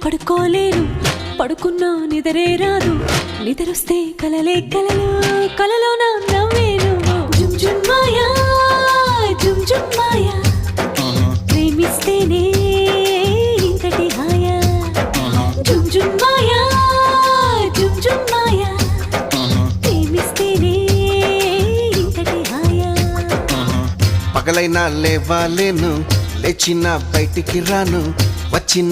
పడుకోలేను పడుకున్నా నిదరే రాదు నిద్రొస్తే కలలే కలలు కలలో నా నవ్వేను జుమ్ జుమ్ మాయా జుమ్ జుమ్ మాయా ప్రేమిస్తేనే ఇంతటి హాయా జుమ్ జుమ్ మాయా జుమ్ జుమ్ మాయా ప్రేమిస్తేనే ఇంతటి హాయా పగలైనా లేవాలేను లేచిన బయటికి రాను వచ్చిన